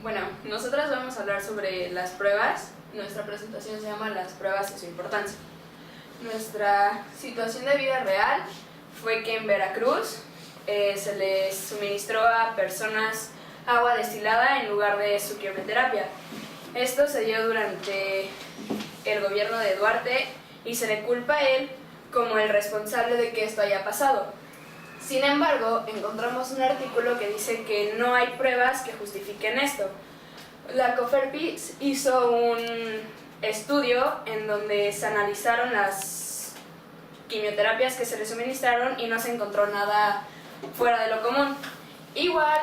Bueno, nosotras vamos a hablar sobre las pruebas. Nuestra presentación se llama Las pruebas y su importancia. Nuestra situación de vida real fue que en Veracruz se les suministró a personas agua destilada en lugar de su quimioterapia. Esto se dio durante el gobierno de Duarte y se le culpa a él como el responsable de que esto haya pasado. Sin embargo, encontramos un artículo que dice que no hay pruebas que justifiquen esto. La COFEPRIS hizo un estudio en donde se analizaron las quimioterapias que se le suministraron y no se encontró nada fuera de lo común. Igual,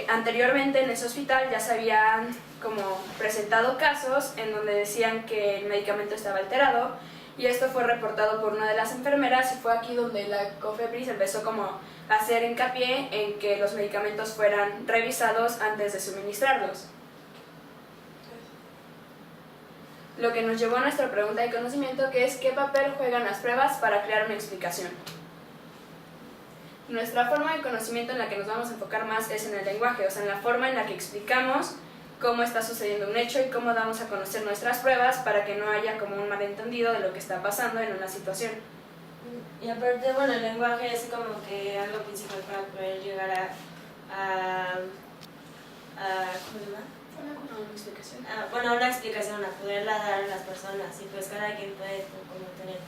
anteriormente en ese hospital ya se habían como presentado casos en donde decían que el medicamento estaba alterado, y esto fue reportado por una de las enfermeras, y fue aquí donde la COFEPRIS empezó como a hacer hincapié en que los medicamentos fueran revisados antes de suministrarlos. Lo que nos llevó a nuestra pregunta de conocimiento, que es ¿qué papel juegan las pruebas para crear una explicación? Nuestra forma de conocimiento en la que nos vamos a enfocar más es en el lenguaje, o sea, en la forma en la que explicamos cómo está sucediendo un hecho y cómo damos a conocer nuestras pruebas para que no haya como un malentendido de lo que está pasando en una situación. Y aparte, bueno, el lenguaje es como que algo principal para poder llegar ¿cómo se llama? Una explicación. Una explicación, a poderla dar a las personas, y pues cada quien puede como tener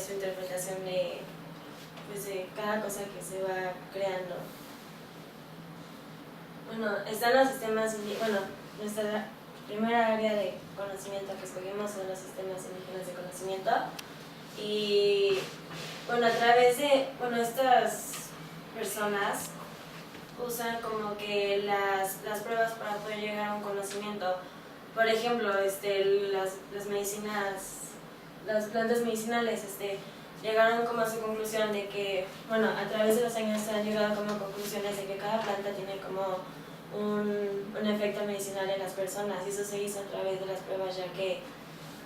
su interpretación de cada cosa que se va creando. Bueno, están los sistemas, nuestra primera área de conocimiento que escogimos son los sistemas indígenas de conocimiento, y bueno, a través de estas personas usan como que las pruebas para poder llegar a un conocimiento. Por ejemplo, las medicinas, las plantas medicinales, llegaron como a su conclusión de que, a través de los años se han llegado como a conclusiones de que cada planta tiene como un efecto medicinal en las personas, y eso se hizo a través de las pruebas, ya que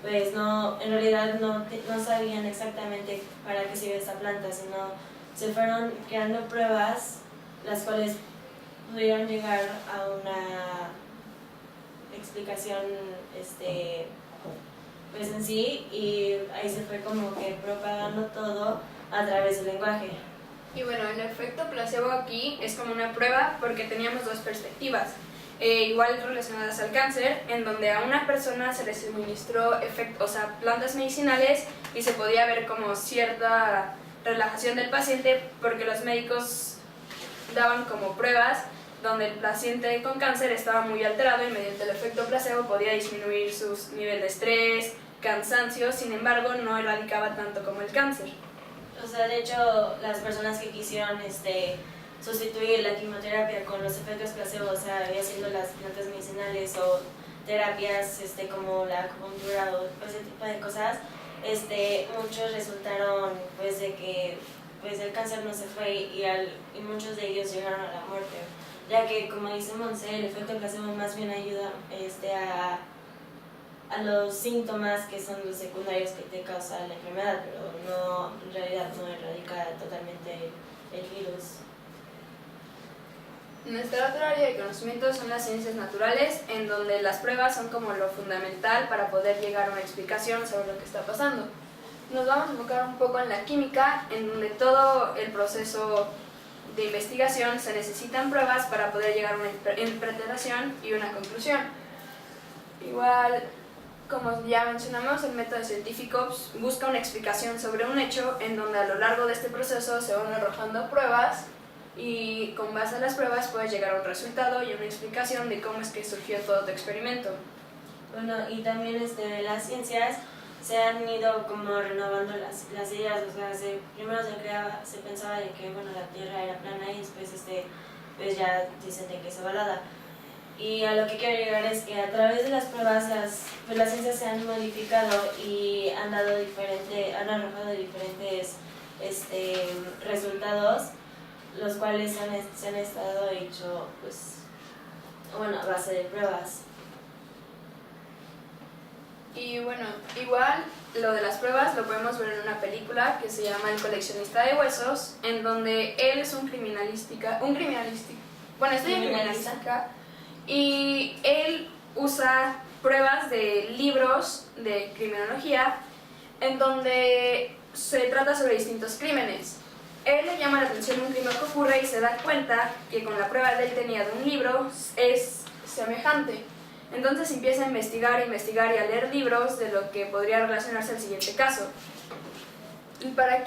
pues en realidad no sabían exactamente para qué sirve esta planta, sino se fueron creando pruebas las cuales pudieron llegar a una explicación pues en sí, y ahí se fue como que propagando todo a través del lenguaje. Y bueno, el efecto placebo aquí es como una prueba porque teníamos dos perspectivas, igual relacionadas al cáncer, en donde a una persona se le suministró plantas medicinales y se podía ver como cierta relajación del paciente porque los médicos daban como pruebas donde el paciente con cáncer estaba muy alterado y mediante el efecto placebo podía disminuir su nivel de estrés, cansancio, sin embargo no erradicaba tanto como el cáncer. O sea, de hecho, las personas que quisieron sustituir la quimioterapia con los efectos placebo, o sea, ya siendo las plantas medicinales o terapias como la acupuntura o ese tipo de cosas, muchos resultaron pues de que pues el cáncer no se fue y muchos de ellos llegaron a la muerte, ya que, como dice Monse, el efecto placebo más bien ayuda a los síntomas que son los secundarios que te causa la enfermedad, pero en realidad no erradica totalmente el virus. Nuestra otra área de conocimiento son las ciencias naturales, en donde las pruebas son como lo fundamental para poder llegar a una explicación sobre lo que está pasando. Nos vamos a enfocar un poco en la química, en donde todo el proceso de investigación se necesitan pruebas para poder llegar a una interpretación y una conclusión. Igual, como ya mencionamos, el método científico busca una explicación sobre un hecho, en donde a lo largo de este proceso se van arrojando pruebas, y con base a las pruebas puedes llegar a un resultado y una explicación de cómo es que surgió todo tu experimento. Bueno, y también las ciencias se han ido como renovando las ideas, o sea, primero se pensaba de que la Tierra era plana, y después pues ya dicen de que es ovalada. Y a lo que quiero llegar es que a través de las pruebas las ciencias se han modificado y han arrojado diferentes resultados, los cuales se han estado hecho a base de pruebas. Y bueno, igual lo de las pruebas lo podemos ver en una película que se llama El coleccionista de huesos, en donde él es un criminalística, y él usa pruebas de libros de criminología en donde se trata sobre distintos crímenes. Él le llama la atención un crimen que ocurre y se da cuenta que con la prueba que él tenía de un libro es semejante. Entonces empieza a investigar y a leer libros de lo que podría relacionarse al siguiente caso. Y para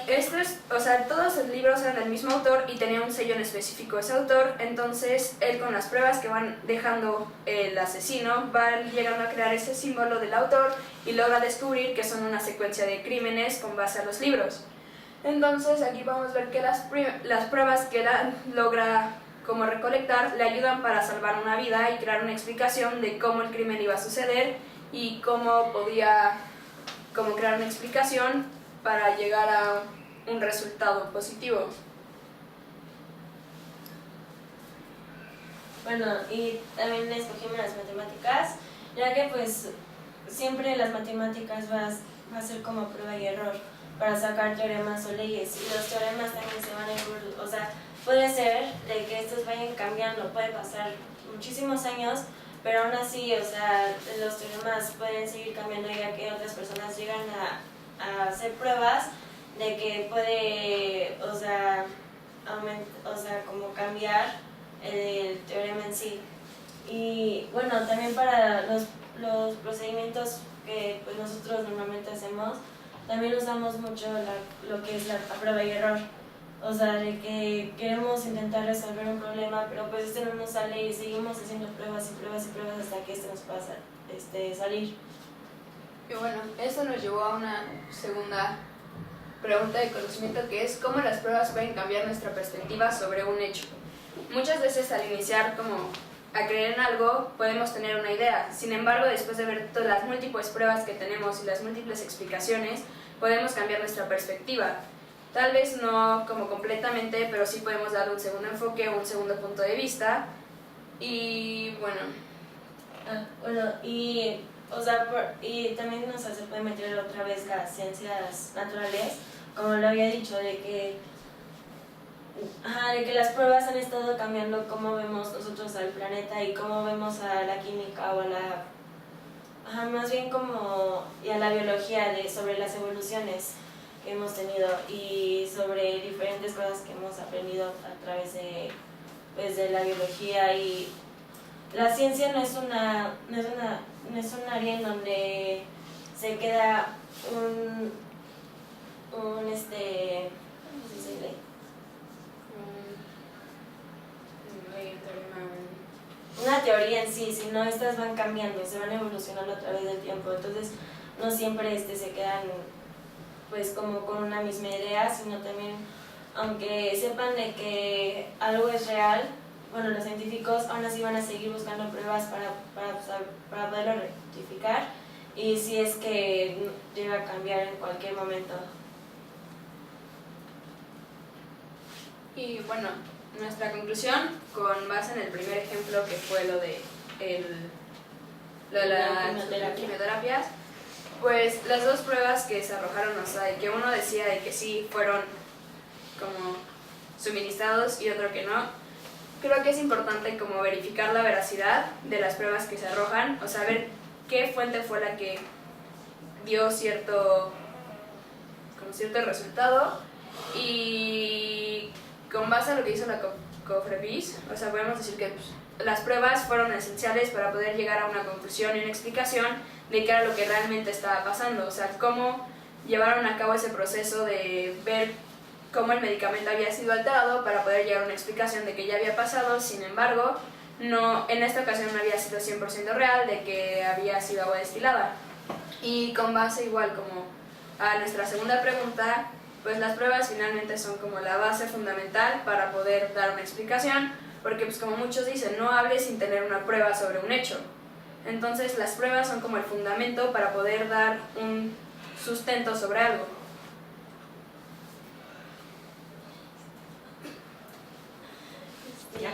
todos los libros eran del mismo autor y tenía un sello en específico ese autor, entonces él con las pruebas que van dejando el asesino va llegando a crear ese símbolo del autor y logra descubrir que son una secuencia de crímenes con base a los libros. Entonces aquí podemos ver que las pruebas que él logra como recolectar le ayudan para salvar una vida y crear una explicación de cómo el crimen iba a suceder y cómo podía crear una explicación para llegar a un resultado positivo. Bueno, y también escogimos las matemáticas, ya que pues siempre las matemáticas va a ser como prueba y error para sacar teoremas o leyes, y los teoremas también se van a ir, o sea, puede ser de que estos vayan cambiando, puede pasar muchísimos años, pero aún así, o sea, los teoremas pueden seguir cambiando ya que otras personas llegan a hacer pruebas de que puede, o sea, como cambiar el teorema en sí. Y bueno, también para los procedimientos que pues nosotros normalmente hacemos, también usamos mucho lo que es la prueba y error. O sea, de que queremos intentar resolver un problema, pero pues este no nos sale y seguimos haciendo pruebas y pruebas y pruebas hasta que este nos pueda salir. Y bueno, esto nos llevó a una segunda pregunta de conocimiento, que es cómo las pruebas pueden cambiar nuestra perspectiva sobre un hecho. Muchas veces al iniciar a creer en algo podemos tener una idea, sin embargo después de ver todas las múltiples pruebas que tenemos y las múltiples explicaciones podemos cambiar nuestra perspectiva. Tal vez no como completamente, pero sí podemos darle un segundo enfoque o un segundo punto de vista. Y bueno. Y también se puede meter otra vez las ciencias naturales, como lo había dicho, de que las pruebas han estado cambiando cómo vemos nosotros al planeta y cómo vemos a la química o más bien y a la biología sobre las evoluciones que hemos tenido y sobre diferentes cosas que hemos aprendido a través de la biología. Y la ciencia no es un área en donde se queda ¿cómo se dice? Una teoría en sí, sino estas van cambiando, se van evolucionando a través del tiempo, entonces no siempre se quedan pues como con una misma idea, sino también, aunque sepan de que algo es real, bueno, los científicos aún así van a seguir buscando pruebas para poderlo rectificar, y si es que llega a cambiar en cualquier momento. Y bueno, nuestra conclusión, con base en el primer ejemplo que fue lo de las quimioterapias, pues las dos pruebas que se arrojaron, o sea, que uno decía de que sí fueron como suministrados y otro que no, creo que es importante como verificar la veracidad de las pruebas que se arrojan, o sea, ver qué fuente fue la que dio cierto resultado, y con base a lo que hizo la COFEPRIS, o sea, podemos decir que las pruebas fueron esenciales para poder llegar a una conclusión y una explicación de qué era lo que realmente estaba pasando, o sea, cómo llevaron a cabo ese proceso de ver cómo el medicamento había sido alterado para poder llegar a una explicación de que ya había pasado. Sin embargo, en esta ocasión no había sido 100% real de que había sido agua destilada. Y con base igual como a nuestra segunda pregunta, pues las pruebas finalmente son como la base fundamental para poder dar una explicación, porque pues como muchos dicen, no hables sin tener una prueba sobre un hecho. Entonces las pruebas son como el fundamento para poder dar un sustento sobre algo. Ya.